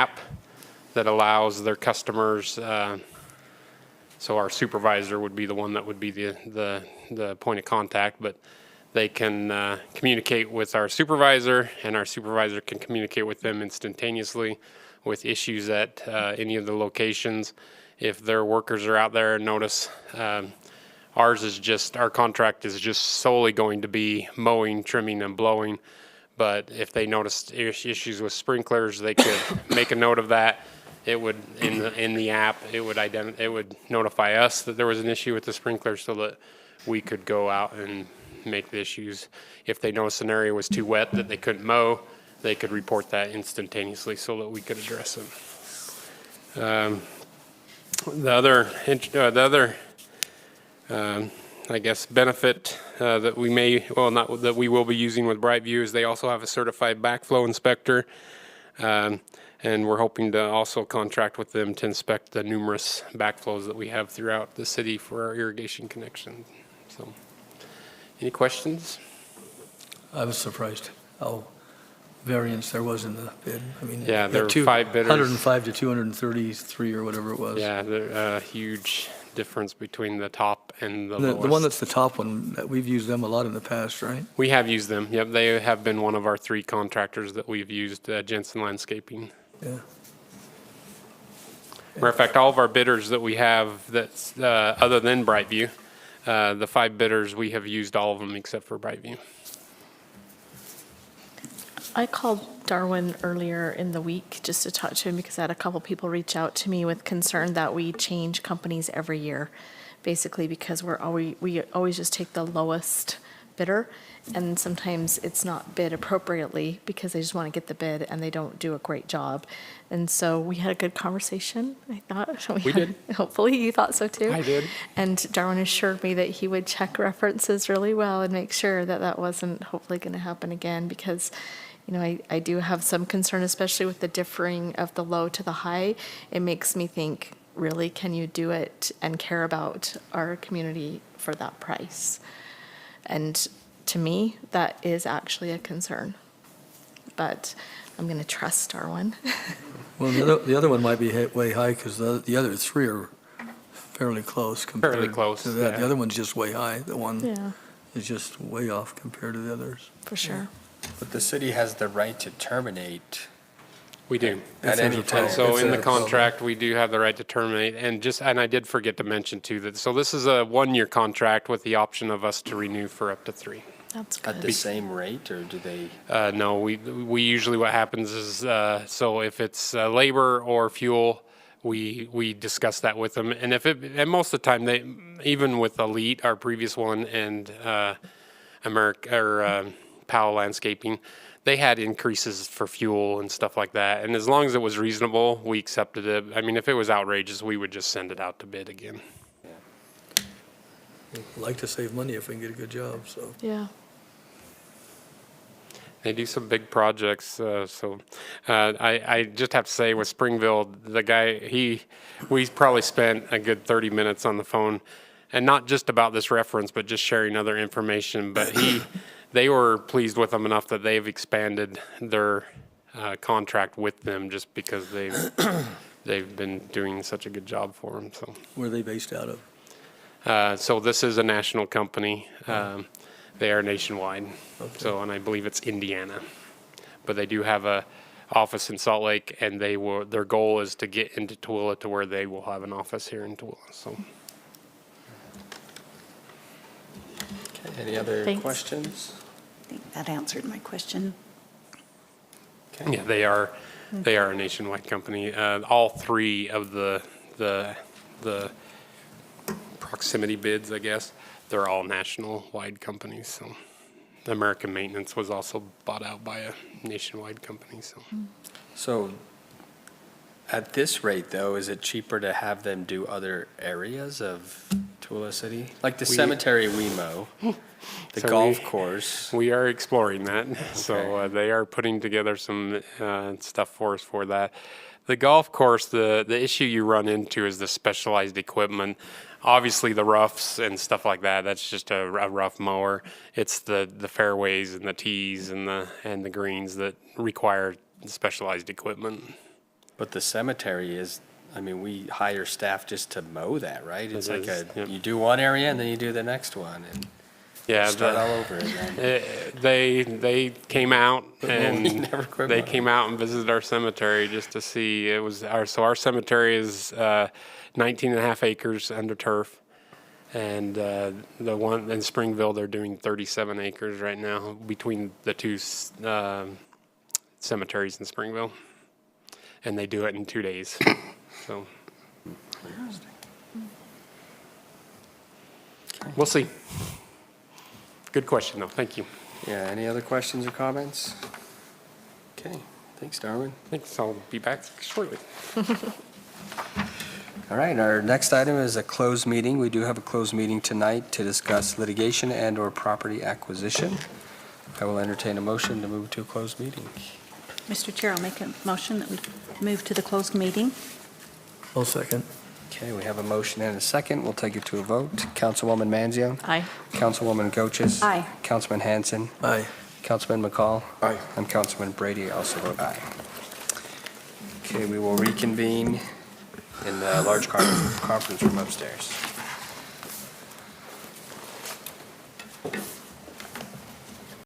app that allows their customers, so our supervisor would be the one that would be the point of contact, but they can communicate with our supervisor, and our supervisor can communicate with them instantaneously with issues at any of the locations. If their workers are out there and notice, our contract is just solely going to be mowing, trimming, and blowing. But if they noticed issues with sprinklers, they could make a note of that. It would, in the app, it would notify us that there was an issue with the sprinkler, so that we could go out and make the issues. If they noticed an area was too wet that they couldn't mow, they could report that instantaneously so that we could address it. The other I guess benefit that we will be using with Brightview is they also have a certified backflow inspector, and we're hoping to also contract with them to inspect the numerous backflows that we have throughout the city for our irrigation connection. So, any questions? I was surprised how variance there was in the bid. I mean, yeah, there were 5 bidders. 105 to 233 or whatever it was. Yeah, a huge difference between the top and the lowest. The one that's the top one, we've used them a lot in the past, right? We have used them. Yep, they have been one of our 3 contractors that we've used, Jensen Landscaping. Yeah. Matter of fact, all of our bidders that we have that's other than Brightview, the 5 bidders, we have used all of them except for Brightview. I called Darwin earlier in the week just to talk to him because I had a couple people reach out to me with concern that we change companies every year, basically because we always just take the lowest bidder, and sometimes it's not bid appropriately because they just want to get the bid and they don't do a great job. And so we had a good conversation, I thought. We did. Hopefully you thought so too. I did. And Darwin assured me that he would check references really well and make sure that that wasn't hopefully going to happen again, because I do have some concern, especially with the differing of the low to the high. It makes me think, really, can you do it and care about our community for that price? And to me, that is actually a concern. But I'm going to trust Darwin. Well, the other one might be way high because the other 3 are fairly close compared to that. Yeah. The other one's just way high. The one is just way off compared to the others. For sure. But the city has the right to terminate. We do. At any time. And so in the contract, we do have the right to terminate. And I did forget to mention too that, so this is a 1-year contract with the option of us to renew for up to 3. That's good. At the same rate, or do they? No, we usually, what happens is, so if it's labor or fuel, we discuss that with them. And and most of the time, even with Elite, our previous one, and Powell Landscaping, they had increases for fuel and stuff like that. And as long as it was reasonable, we accepted it. I mean, if it was outrageous, we would just send it out to bid again. We'd like to save money if we can get a good job, so. Yeah. They do some big projects, I just have to say with Springville, the guy, we probably spent a good 30 minutes on the phone, and not just about this reference, but just sharing other information. But they were pleased with them enough that they've expanded their contract with them just because they've been doing such a good job for them. So where are they based out of? So this is a national company. They are nationwide. Okay. So, and I believe it's Indiana, but they do have a office in Salt Lake, and their goal is to get into Tooele to where they will have an office here in Tooele. So. Okay, any other questions? I think that answered my question. Okay. Yeah, they are a nationwide company. All 3 of the proximity bids, I guess, they're all national-wide companies. So American Maintenance was also bought out by a nationwide company. So at this rate, though, is it cheaper to have them do other areas of Tooele City? Like the cemetery we mow, the golf course. We are exploring that. Okay. So they are putting together some stuff for us for that. The golf course, the issue you run into is the specialized equipment. Obviously, the roughs and stuff like that, that's just a rough mower. It's the fairways and the tees and the greens that require specialized equipment. But the cemetery is, I mean, we hire staff just to mow that, right? It's It like is, yep. you do one area and then you do the next one and Yeah, start all over again. they came out and never quit they mowing. came out and visited our cemetery just to see. It was our cemetery is 19 and a half acres under turf, and the one in Springville they're doing 37 acres right now between the two cemeteries in Springville, and they do it in 2 days. So we'll see. Good question, though. Thank you. Yeah, any other questions or comments? Okay, thanks, Darwin. Thanks. I'll be back shortly. All right, our next item is a closed meeting. We do have a closed meeting tonight to discuss litigation and/or property acquisition. I will entertain a motion to move to a closed meeting. Mr. Chair, I'll make a motion that we move to the closed meeting. I'll second. Okay, we have a motion and a second. We'll take it to a vote. Councilwoman Manzione? Aye. Councilwoman Goches? Aye. Councilman Hanson? Aye. Councilman McCall? Aye. And Councilman Brady also vote aye. Okay, we will reconvene in the large conference room upstairs.